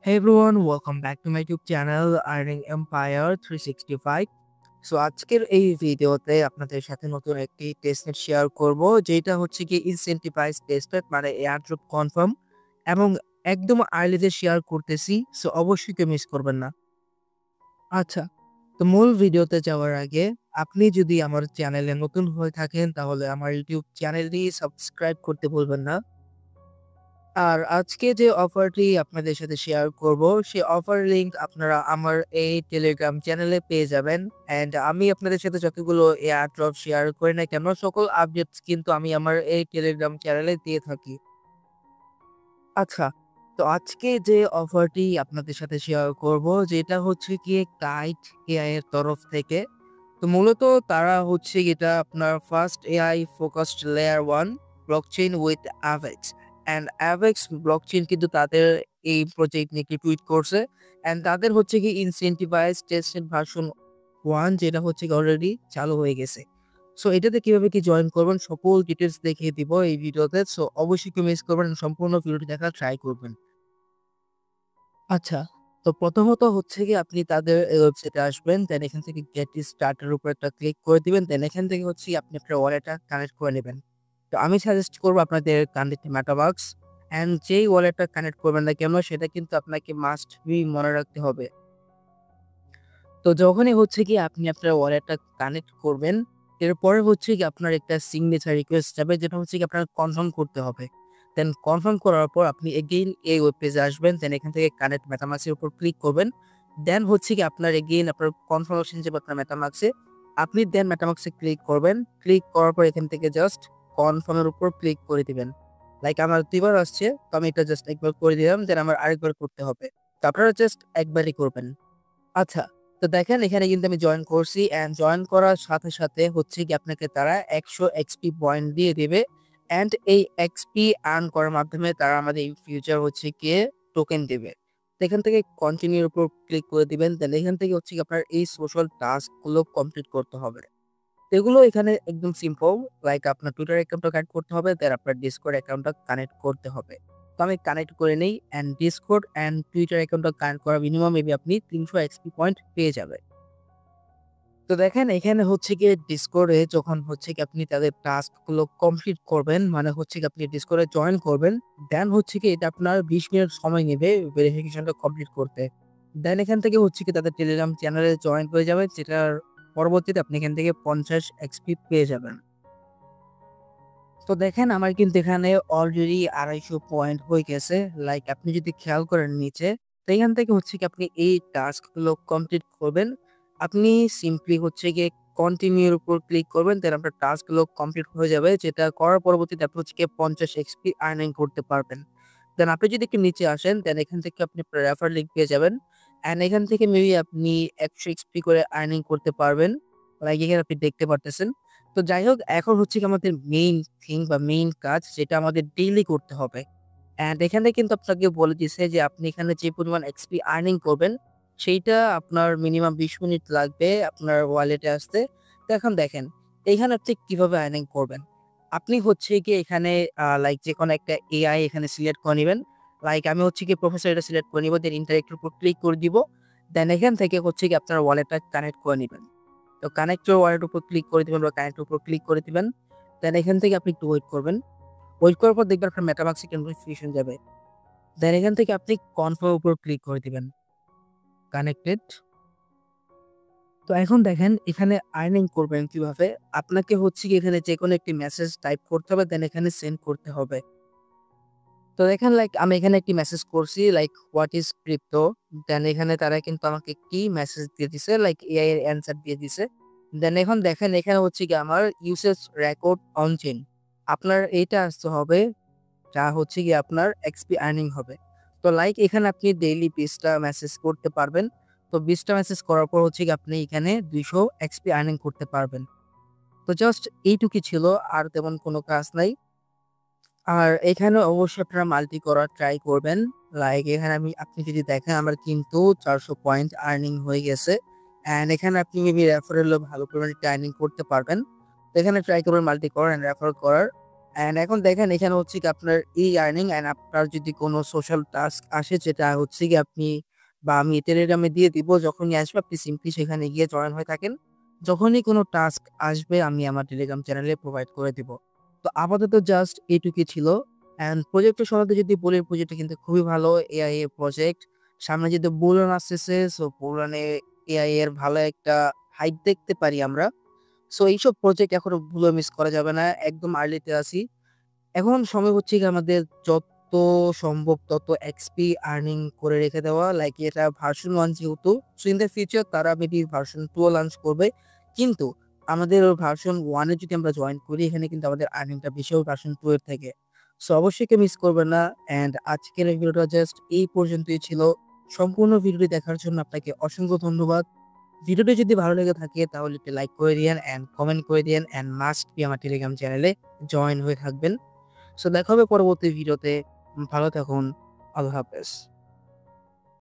Hey everyone, welcome back to my YouTube channel Earning Empire 365. So আজকের এই ভিডিওতে আপনাদের সাথে নতুন একটি টেস্টনেট শেয়ার করব, যেটা হচ্ছে কি ইনসেন্টিভাইজ টেস্টনেট মানে এয়ারড্রপ কনফার্ম এবং একদম আর্লিতে শেয়ার করতেছি। সো অবশ্যই কেউ মিস করবেন না। আচ্ছা, তো মূল ভিডিওতে যাওয়ার আগে আপনি যদি আমার চ্যানেলে নতুন হয়ে থাকেন তাহলে আমার ইউটিউব চ্যানেলটি সাবস্ক্রাইব করতে ভুলবেন না। আর আজকে যে অফারটি আপনাদের সাথে শেয়ার করব, সেই অফার লিংক আপনারা আমার এই টেলিগ্রাম চ্যানেলে পেয়ে যাবেন। অ্যান্ড আমি আপনাদের সাথে যতগুলো এয়ারড্রপ শেয়ার করি না কেন, সকল আপডেটস কিন্তু আমি আমার এই টেলিগ্রাম চ্যানেলে দিয়ে থাকি। আচ্ছা, তো আজকে যে অফারটি আপনাদের সাথে শেয়ার করব, যেটা হচ্ছে গিয়ে কাইট এআই এর তরফ থেকে। তো মূলত তারা হচ্ছে এটা আপনার first AI focused layer 1 blockchain with Avax. And Avax blockchain কিন্তু তাদের এই প্রজেক্ট নিয়ে একটি টুইট করছে। অ্যান্ড তাদের হচ্ছে কি ইনসেন্টিভাইজ টেস্টেড ভার্সন 1, যেটা হচ্ছে কি অলরেডি চালু হয়ে গেছে। সো এটাতে কিভাবে কি জয়েন করবেন সকল ডিটেলস দেখিয়ে দিব এই ভিডিওতে। সো অবশ্যই কেউ মিস করবেন না, সম্পূর্ণ ভিডিওটি দেখার ট্রাই করবেন। আচ্ছা, তো প্রথমত হচ্ছে গিয়ে আপনি তাদের ওয়েবসাইটে আসবেন। দেন এখান থেকে গেট স্টার্ট এর উপর একটা ক্লিক করে দিবেন। দেন এখান থেকে হচ্ছে আপনি আপনার ওয়ালেটটা কানেক্ট করে নেবেন। তো আমি সাজেস্ট করব আপনাদের কানেক্ট মেটাবাক্স। অ্যান্ড যেই ওয়ালেটটা কানেক্ট করবেন না কেন, সেটা কিন্তু আপনাকে মাস্ট বি মনে রাখতে হবে। তো যখনই হচ্ছে কি আপনি আপনার ওয়ালেটটা কানেক্ট করবেন, এরপরে হচ্ছে কি আপনার একটা সিগনেচার রিকোয়েস্ট যাবে, যেটা হচ্ছে কি আপনার কনফার্ম করতে হবে। দেন কনফার্ম করার পর আপনি এগেইন এই ওয়েব পেজে আসবেন। দেন এখান থেকে কানেক্ট মেটামাক্স এর উপর ক্লিক করবেন। দেন হচ্ছে কি আপনার এগেইন আপনার কনফার্মেশন যাবে আপনার মেটামাক্সে। আপনি দেন মেটামাক্সে ক্লিক করবেন। ক্লিক করার পর এখান থেকে জাস্ট কনফার্ম এর উপর ক্লিক করে দিবেন। লাইক আমার ২ বার আসছে, তো আমি এটা জাস্ট একবার করে দিলাম। দেন আমার আরেকবার করতে হবে। তো আপনারা জাস্ট একবারই করবেন। আচ্ছা, তো দেখেন এখানে কিন্তু আমি জয়েন করছি। অ্যান্ড জয়েন করার সাথে সাথে হচ্ছে কি আপনাকে তারা ১০০ এক্সপি পয়েন্ট দিয়ে দেবে। অ্যান্ড এই এক্সপি আর্ন করার মাধ্যমে তারা আমাদের ইন ফিউচার হচ্ছে গিয়ে টোকেন দেবে। তো এখান থেকে কন্টিনিউর উপর ক্লিক করে দিবেন। দেন এখান থেকে হচ্ছে কি আপনার এই সোশ্যাল টাস্ক গুলো কমপ্লিট করতে হবে। এগুলো এখানে একদম সিম্পল। লাইক আপনার টুইটার অ্যাকাউন্টটা কানেক্ট করতে হবে, দেন আপনার ডিসকর্ড অ্যাকাউন্টটা কানেক্ট করতে হবে। তো আমি কানেক্ট করে নেই। অ্যান্ড ডিসকর্ড অ্যান্ড টুইটার অ্যাকাউন্টটা কানেক্ট করা মিনিমাম মেবি আপনি ৩০০ এক্সপি পয়েন্ট পেয়ে যাবেন। তো দেখেন এখানে হচ্ছে গিয়ে ডিসকর্ডে যখন হচ্ছে কি আপনি তাদের টাস্ক গুলো কমপ্লিট করবেন, মানে হচ্ছে কি আপনি ডিসকর্ডে জয়েন করবেন, দেন হচ্ছে কি এটা আপনার ২০ মিনিট সময় নেবে ভেরিফিকেশনটা কমপ্লিট করতে। দেন এখান থেকে হচ্ছে কি তাদের টেলিগ্রাম চ্যানেলে জয়েন হয়ে যাবেন, যেটার পরবর্তীতে আপনি এখান থেকে ৫০ এক্সপি পেয়ে যাবেন। তো দেখেন আমার কিন্তু এখানে অলরেডি ২৫০ পয়েন্ট হয়ে গেছে। লাইক আপনি যদি খেয়াল করেন নিচে, তো এখান থেকে হচ্ছে কি আপনি এই টাস্ক গুলো কমপ্লিট করবেন। আপনি সিম্পলি হচ্ছে গিয়ে কন্টিনিউ এর উপর ক্লিক করবেন। দেন আপনার টাস্ক গুলো কমপ্লিট হয়ে যাবে। যেটা করার পরবর্তীতে আপনি হচ্ছে গিয়ে ৫০ এক্সপি আর্নিং করতে পারবেন। দেন আপনি যদি একটু নিচে আসেন, দেন এখান থেকে আপনি আপনার রেফার লিংক পেয়ে যাবেন। অ্যান্ড এখান থেকে মেবি আপনি ১০০ এক্সপি করে আর্নিং করতে পারবেন। লাইক এখানে আপনি দেখতে পারতেছেন। তো যাই হোক, এখন হচ্ছে কি আমাদের মেইন থিং বা মেইন কাজ, যেটা আমাদের ডেইলি করতে হবে। অ্যান্ড এখানে কিন্তু আপনাকে বলে দিছে যে আপনি এখানে যে পরিমাণ এক্সপি আর্নিং করবেন, সেইটা আপনার মিনিমাম ২০ মিনিট লাগবে আপনার ওয়ালেটে আসতে। তো এখন দেখেন, এইখানে আপনি কিভাবে আর্নিং করবেন। আপনি হচ্ছে গিয়ে এখানে লাইক যেকোনো একটা এআই এখানে সিলেক্ট করে নিবেন। লাইক আমি হচ্ছে গিয়ে প্রফেসর এটা সিলেক্ট করে নিব। দেন ইন্টারেক্ট এর উপর ক্লিক করে দিব। দেন এখান থেকে হচ্ছে গিয়ে আপনার ওয়ালেটটা কানেক্ট করে নিবেন। তো কানেক্ট ইউর ওয়ালেট উপর ক্লিক করে দিবেন বা কানেক্ট এর উপর ক্লিক করে দিবেন। দেন এখান থেকে আপনি একটু ওয়েট করবেন। ওয়েট করার পর দেখবেন আপনার মেটামাক্স এ নোটিফিকেশন যাবে। দেন এখান থেকে আপনি কনফার্ম উপর ক্লিক করে দিবেন। কানেক্টেড। তো এখন দেখেন এখানে আর্নিং করবেন কিভাবে। আপনাকে হচ্ছে কি এখানে যেকোনো একটি মেসেজ টাইপ করতে হবে, দেন এখানে সেন্ড করতে হবে। তো দেখেন লাইক আমি এখানে একটি মেসেজ করছি লাইক হোয়াট ইজ ক্রিপ্টো। দেন এখানে তারা কিন্তু আমাকে একটি মেসেজ দিয়ে দিছে, লাইক এআই এর অ্যান্সার দিয়ে দিছে। দেন এখন দেখেন এখানে হচ্ছে কি আমার ইউসেজ রেকর্ড অন চেইন। আপনার এইটা আসতে হবে, যা হচ্ছে গিয়ে আপনার এক্সপি আর্নিং হবে। তো লাইক এখানে আপনি ডেইলি ২০ টা মেসেজ করতে পারবেন। তো ২০ টা মেসেজ করার পর হচ্ছে গিয়ে আপনি এখানে ২০০ এক্সপি আর্নিং করতে পারবেন। তো জাস্ট এইটুকুই ছিল, আর তেমন কোনো কাজ নাই। আর এখানে অবশ্যই আপনারা মাল্টি করার ট্রাই করবেন। লাইক এখানে আপনি যদি দেখেন আমার কিন্তু ৪০০ পয়েন্ট আর্নিং হয়ে গেছে। অ্যান্ড এখানে আপনি মেবি রেফারেলও ভালো পরিমাণে একটা আর্নিং করতে পারবেন। তো এখানে ট্রাই করবেন মাল্টি করার অ্যান্ড রেফার করার। অ্যান্ড এখন দেখেন এখানে হচ্ছে কি আপনার এই আর্নিং অ্যান্ড আপনার যদি কোনো সোশ্যাল টাস্ক আসে যেটা হচ্ছে কি আপনি বা আমি টেলিগ্রামে দিয়ে দিব, যখনই আসবে আপনি সিম্পলি সেখানে গিয়ে জয়েন হয়ে থাকেন। যখনই কোনো টাস্ক আসবে আমি আমার টেলিগ্রাম চ্যানেলে প্রোভাইড করে দিব। তো আপাতত জাস্ট এইটুকুই ছিল। অ্যান্ড প্রজেক্টের সম্বন্ধে যদি বলি, প্রজেক্টটা কিন্তু খুবই ভালো এআই এর প্রজেক্ট। সামনে যেহেতু বুলরান আসতেছে, সো বুলরানে এআই এর ভালো একটা হাইপ দেখতে পারি আমরা। সো এইসব প্রজেক্ট এখনো ভুলেও মিস করা যাবে না। একদম আর্লিতে আছি। এখন সময় হচ্ছে গিয়ে আমাদের যত সম্ভব তত এক্সপি আর্নিং করে রেখে দেওয়া। লাইক এটা ভার্সন 1 যেহেতু, সো ইন দ্য ফিউচার তারা মেবি ভার্সন 2 ও লঞ্চ করবে। কিন্তু আমাদের ভার্সন 1 এ যদি আমরা জয়েন করি, এখানে কিন্তু আমাদের আর্নিংটা বেশি হবে ভার্সন 2 এর থেকে। সো অবশ্যই কেউ মিস করবেন না। অ্যান্ড আজকের এই ভিডিওটা জাস্ট এই পর্যন্তই ছিল। সম্পূর্ণ ভিডিওটি দেখার জন্য আপনাকে অসংখ্য ধন্যবাদ। ভিডিওটি যদি ভালো লেগে থাকে তাহলে একটি লাইক করে দিয়েন অ্যান্ড কমেন্ট করে দিয়েন অ্যান্ড মাস্ট বি আমার টেলিগ্রাম চ্যানেলে জয়েন হয়ে থাকবেন। সো দেখা হবে পরবর্তী ভিডিওতে। ভালো থাকুন। আল্লাহ হাফেজ।